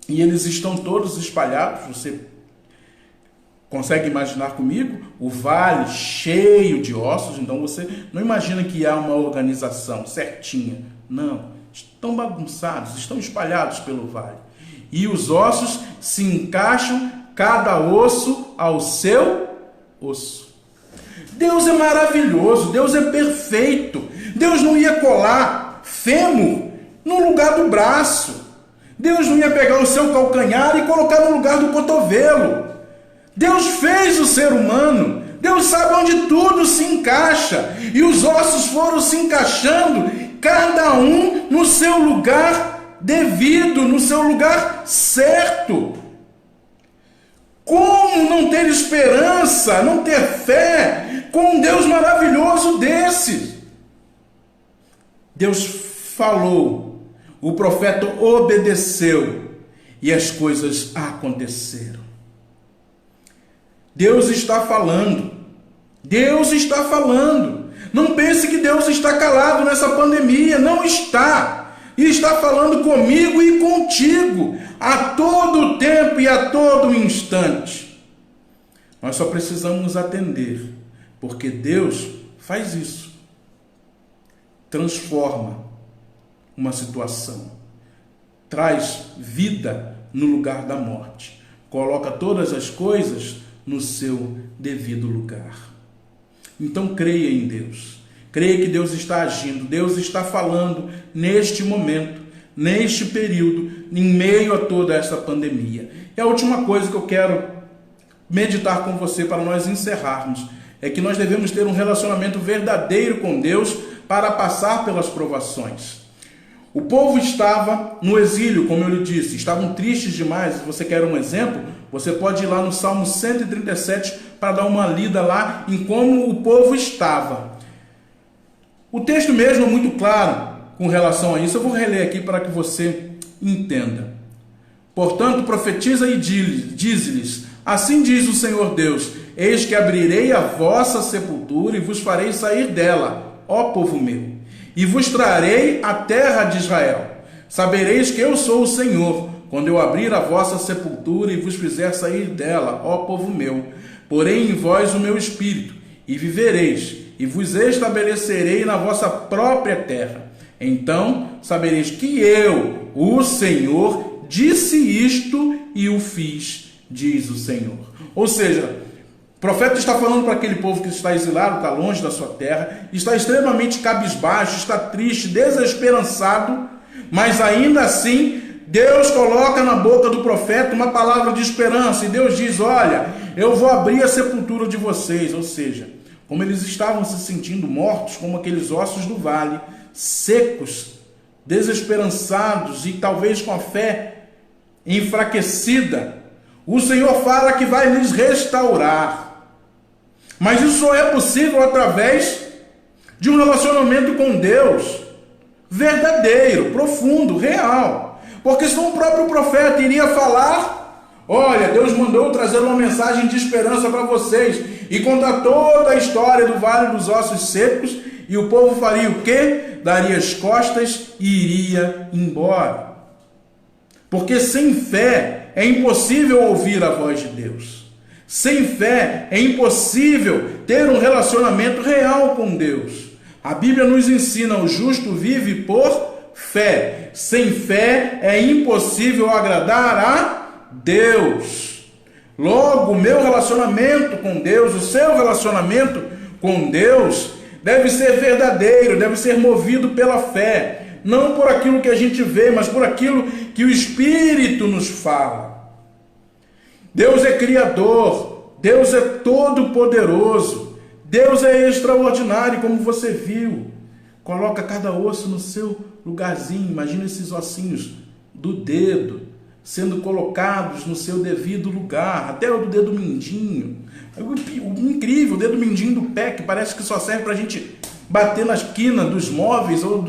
e eles estão todos espalhados. Você consegue imaginar comigo? O vale cheio de ossos. Então você não imagina que há uma organização certinha. Não, estão bagunçados, estão espalhados pelo vale. E os ossos se encaixam, cada osso ao seu osso. Deus é maravilhoso, Deus é perfeito. Deus não ia colar fêmur no lugar do braço. Deus não ia pegar o seu calcanhar e colocar no lugar do cotovelo. Deus fez o ser humano, Deus sabe onde tudo se encaixa. E os ossos foram se encaixando, cada um no seu lugar devido, no seu lugar certo. Como não ter esperança, não ter fé com um Deus maravilhoso desse? Deus falou, o profeta obedeceu e as coisas aconteceram. Deus está falando. Deus está falando. Não pense que Deus está calado nessa pandemia. Não está. Ele está falando comigo e contigo a todo tempo e a todo instante. Nós só precisamos atender, porque Deus faz isso. Transforma uma situação. Traz vida no lugar da morte. Coloca todas as coisas no seu devido lugar. Então creia em Deus. Creia que Deus está agindo. Deus está falando neste momento, neste período, em meio a toda essa pandemia. E a última coisa que eu quero meditar com você para nós encerrarmos é que nós devemos ter um relacionamento verdadeiro com Deus para passar pelas provações. O povo estava no exílio, como eu lhe disse, estavam tristes demais. Se você quer um exemplo, você pode ir lá no Salmo 137 para dar uma lida lá em como o povo estava. O texto mesmo é muito claro com relação a isso. Eu vou reler aqui para que você entenda. Portanto, profetiza e dize-lhes: assim diz o Senhor Deus, eis que abrirei a vossa sepultura e vos farei sair dela, ó povo meu, e vos trarei a terra de Israel. Sabereis que eu sou o Senhor, quando eu abrir a vossa sepultura e vos fizer sair dela, ó povo meu. Porém em vós o meu espírito, e vivereis, e vos estabelecerei na vossa própria terra. Então sabereis que eu, o Senhor, disse isto e o fiz, diz o Senhor. Ou seja, o profeta está falando para aquele povo que está exilado, está longe da sua terra, está extremamente cabisbaixo, está triste, desesperançado, mas ainda assim Deus coloca na boca do profeta uma palavra de esperança, e Deus diz: olha, eu vou abrir a sepultura de vocês. Ou seja, como eles estavam se sentindo mortos, como aqueles ossos do vale, secos, desesperançados e talvez com a fé enfraquecida, o Senhor fala que vai lhes restaurar. Mas isso só é possível através de um relacionamento com Deus verdadeiro, profundo, real. Porque senão o próprio profeta iria falar: olha, Deus mandou trazer uma mensagem de esperança para vocês, e contar toda a história do Vale dos Ossos Secos, e o povo faria o quê? Daria as costas e iria embora. Porque sem fé é impossível ouvir a voz de Deus. Sem fé é impossível ter um relacionamento real com Deus. A Bíblia nos ensina: o justo vive por fé. Sem fé é impossível agradar a Deus. Logo, o meu relacionamento com Deus, o seu relacionamento com Deus, deve ser verdadeiro, deve ser movido pela fé. Não por aquilo que a gente vê, mas por aquilo que o Espírito nos fala. Deus é criador, Deus é todo-poderoso, Deus é extraordinário, como você viu. Coloca cada osso no seu lugarzinho. Imagina esses ossinhos do dedo sendo colocados no seu devido lugar, até o do dedo mindinho. O incrível, o dedo mindinho do pé, que parece que só serve para a gente bater na esquina dos móveis ou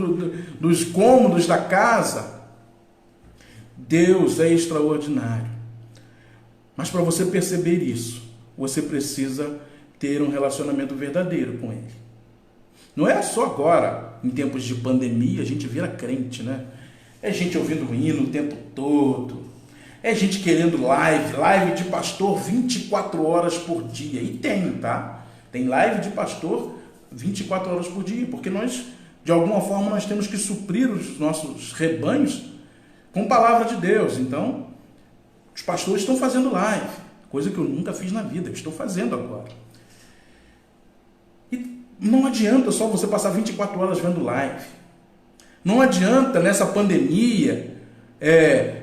dos cômodos da casa. Deus é extraordinário. Mas para você perceber isso, você precisa ter um relacionamento verdadeiro com Ele. Não é só agora, em tempos de pandemia, a gente vira crente, né? É gente ouvindo hino o tempo todo. É gente querendo live de pastor 24 horas por dia. E tem, tá? Tem live de pastor 24 horas por dia, porque nós, de alguma forma, nós temos que suprir os nossos rebanhos com palavra de Deus. Então, os pastores estão fazendo live, coisa que eu nunca fiz na vida, estou fazendo agora. E não adianta só você passar 24 horas vendo live. Não adianta nessa pandemia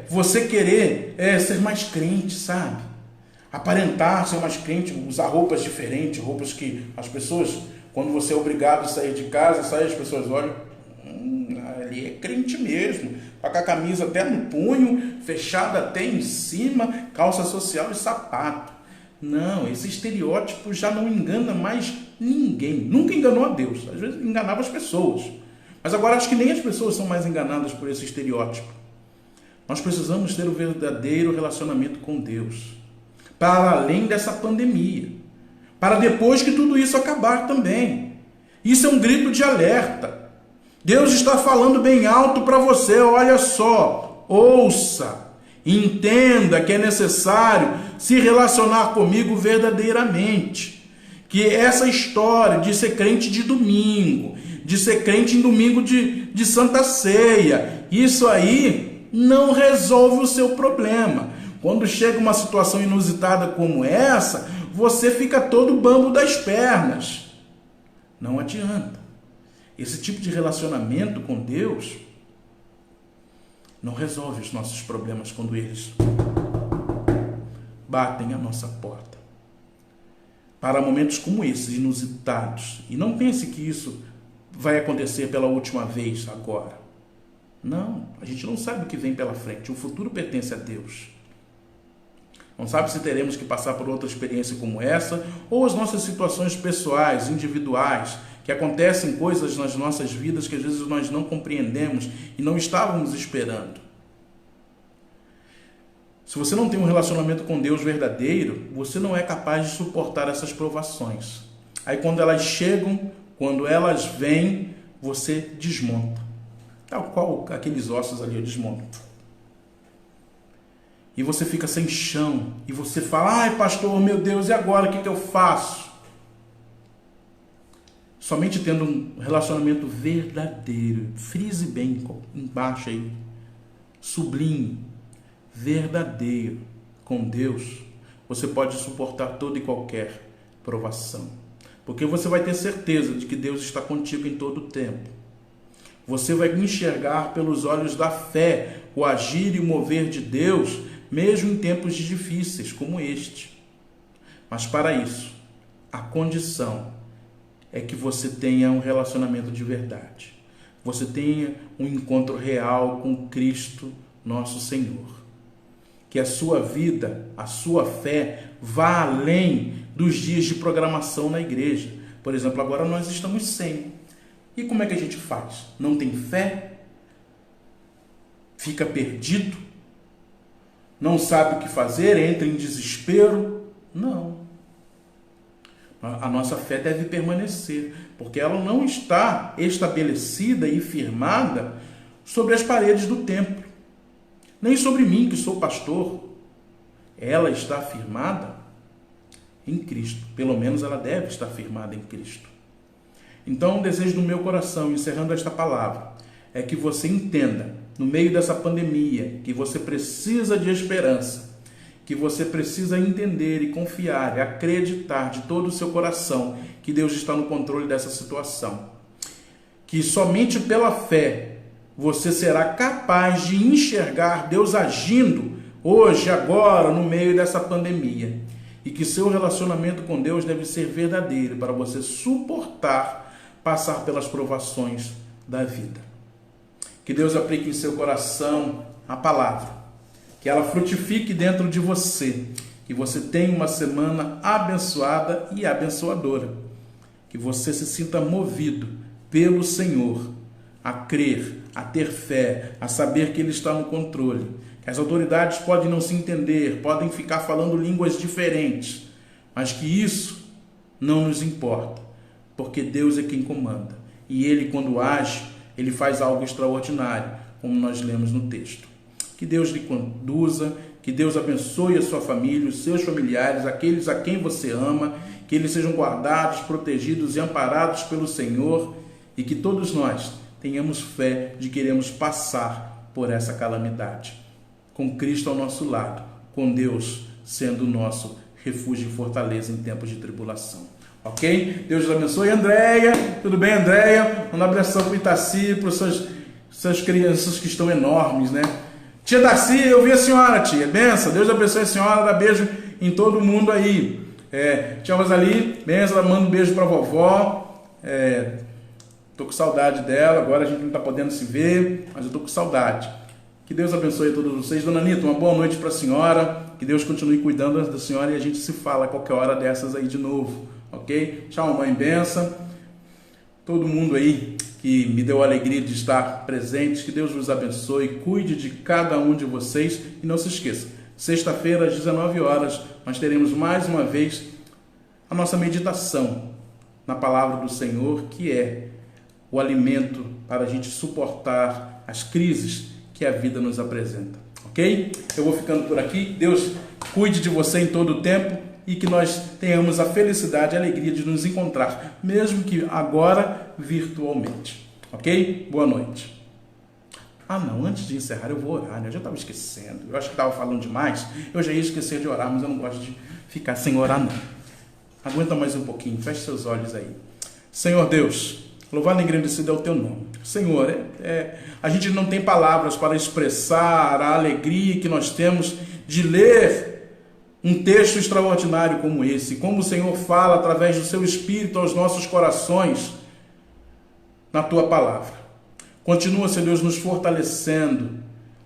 você querer ser mais crente, sabe? aparentar ser mais crente, usar roupas diferentes, roupas que as pessoas, quando você é obrigado a sair de casa, as pessoas olham, ele é crente mesmo, com a camisa até no punho, fechada até em cima, calça social e sapato. Não, esse estereótipo já não engana mais ninguém. Nunca enganou a Deus, às vezes enganava as pessoas. Mas agora acho que nem as pessoas são mais enganadas por esse estereótipo. Nós precisamos ter o verdadeiro relacionamento com Deus, para além dessa pandemia, para depois que tudo isso acabar também. Isso é um grito de alerta. Deus está falando bem alto para você, olha só, ouça, entenda que é necessário se relacionar comigo verdadeiramente. Que essa história de ser crente de domingo, de ser crente em domingo de Santa Ceia, isso aí não resolve o seu problema. Quando chega uma situação inusitada como essa, você fica todo bambo das pernas. Não adianta. Esse tipo de relacionamento com Deus não resolve os nossos problemas quando eles batem a nossa porta. Para momentos como esses, inusitados. E não pense que isso vai acontecer pela última vez agora. Não, a gente não sabe o que vem pela frente. O futuro pertence a Deus. Não sabe se teremos que passar por outra experiência como essa, ou as nossas situações pessoais, individuais, que acontecem coisas nas nossas vidas que às vezes nós não compreendemos e não estávamos esperando. Se você não tem um relacionamento com Deus verdadeiro, você não é capaz de suportar essas provações. Aí quando elas chegam, quando elas vêm, você desmonta. Tal qual aqueles ossos ali, eu desmonto. E você fica sem chão. E você fala, ai pastor, meu Deus, e agora o que eu faço? Somente tendo um relacionamento verdadeiro, frise bem embaixo aí, sublime, verdadeiro com Deus, você pode suportar toda e qualquer provação. Porque você vai ter certeza de que Deus está contigo em todo o tempo. Você vai enxergar pelos olhos da fé o agir e o mover de Deus, mesmo em tempos difíceis como este. Mas para isso, a condição é que você tenha um relacionamento de verdade. Você tenha um encontro real com Cristo, nosso Senhor. Que a sua vida, a sua fé, vá além dos dias de programação na igreja. Por exemplo, agora nós estamos sem. E como é que a gente faz? Não tem fé? Fica perdido? Não sabe o que fazer? Entra em desespero? Não. A nossa fé deve permanecer, porque ela não está estabelecida e firmada sobre as paredes do templo, nem sobre mim, que sou pastor. Ela está firmada em Cristo, pelo menos ela deve estar firmada em Cristo. Então, o desejo do meu coração, encerrando esta palavra, é que você entenda, no meio dessa pandemia, que você precisa de esperança, que você precisa entender e confiar e acreditar de todo o seu coração que Deus está no controle dessa situação. Que somente pela fé você será capaz de enxergar Deus agindo hoje, agora, no meio dessa pandemia. E que seu relacionamento com Deus deve ser verdadeiro para você suportar passar pelas provações da vida. Que Deus aplique em seu coração a palavra. Que ela frutifique dentro de você, que você tenha uma semana abençoada e abençoadora, que você se sinta movido pelo Senhor, a crer, a ter fé, a saber que Ele está no controle, que as autoridades podem não se entender, podem ficar falando línguas diferentes, mas que isso não nos importa, porque Deus é quem comanda, e Ele, quando age, Ele faz algo extraordinário, como nós lemos no texto. Que Deus lhe conduza, que Deus abençoe a sua família, os seus familiares, aqueles a quem você ama, que eles sejam guardados, protegidos e amparados pelo Senhor e que todos nós tenhamos fé de que iremos passar por essa calamidade. Com Cristo ao nosso lado, com Deus sendo o nosso refúgio e fortaleza em tempos de tribulação. Ok? Deus abençoe. Andréia, tudo bem, Andréia? Um abração para o Itaci, para suas crianças que estão enormes, né? Tia Darcy, eu vi a senhora, tia. Benção, Deus abençoe a senhora, dá beijo em todo mundo aí. Tia Rosali, benção, manda um beijo para a vovó. Tô com saudade dela, agora a gente não está podendo se ver, mas eu tô com saudade. Que Deus abençoe a todos vocês. Dona Anitta, uma boa noite para a senhora. Que Deus continue cuidando da senhora e a gente se fala a qualquer hora dessas aí de novo, ok? Tchau, mãe, benção. Todo mundo aí que me deu a alegria de estar presente, que Deus vos abençoe, cuide de cada um de vocês e não se esqueça, sexta-feira às 19 horas nós teremos mais uma vez a nossa meditação na palavra do Senhor, que é o alimento para a gente suportar as crises que a vida nos apresenta, ok? Eu vou ficando por aqui. Deus cuide de você em todo o tempo e que nós tenhamos a felicidade e a alegria de nos encontrar, mesmo que agora virtualmente, ok? Boa noite. Não, antes de encerrar eu vou orar, né? Eu já estava esquecendo, eu acho que estava falando demais, eu já ia esquecer de orar, mas eu não gosto de ficar sem orar não. Aguenta mais um pouquinho, feche seus olhos aí. Senhor Deus, louvado e engrandecido é o teu nome. Senhor, a gente não tem palavras para expressar a alegria que nós temos de ler um texto extraordinário como esse, como o Senhor fala através do seu Espírito aos nossos corações na tua palavra. Continua, Senhor Deus, nos fortalecendo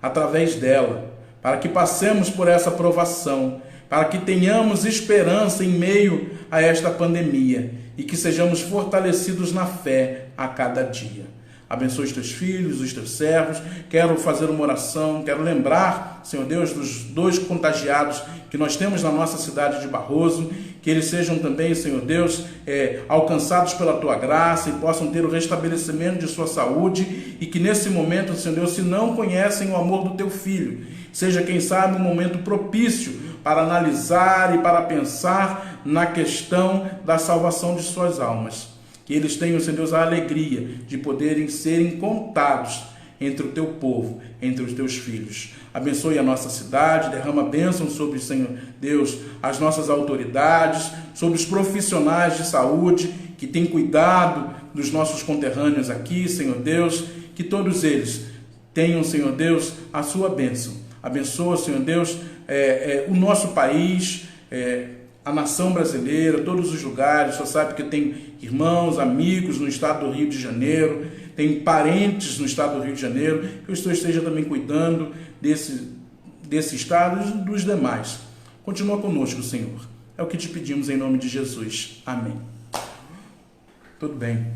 através dela, para que passemos por essa provação, para que tenhamos esperança em meio a esta pandemia e que sejamos fortalecidos na fé a cada dia. Abençoe os teus filhos, os teus servos. Quero fazer uma oração, quero lembrar, Senhor Deus, dos 2 contagiados que nós temos na nossa cidade de Barroso, que eles sejam também, Senhor Deus, alcançados pela tua graça e possam ter o restabelecimento de sua saúde e que nesse momento, Senhor Deus, se não conhecem o amor do teu Filho, seja, quem sabe, um momento propício para analisar e para pensar na questão da salvação de suas almas. Que eles tenham, Senhor Deus, a alegria de poderem serem contados entre o teu povo, entre os teus filhos. Abençoe a nossa cidade, derrama bênção sobre, Senhor Deus, as nossas autoridades, sobre os profissionais de saúde que têm cuidado dos nossos conterrâneos aqui, Senhor Deus, que todos eles tenham, Senhor Deus, a sua bênção. Abençoa, Senhor Deus, o nosso país, a nação brasileira, todos os lugares. Só sabe que tem irmãos, amigos no estado do Rio de Janeiro, tem parentes no estado do Rio de Janeiro, que o Senhor esteja também cuidando desse estado e dos demais. Continua conosco, Senhor. É o que te pedimos em nome de Jesus. Amém. Tudo bem.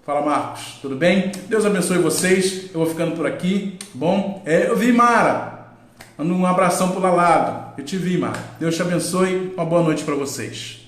Fala, Marcos. Tudo bem? Deus abençoe vocês. Eu vou ficando por aqui. Bom? Eu vi, Mara. Manda um abração pro Lalado. Eu te vi, Mara. Deus te abençoe. Uma boa noite para vocês.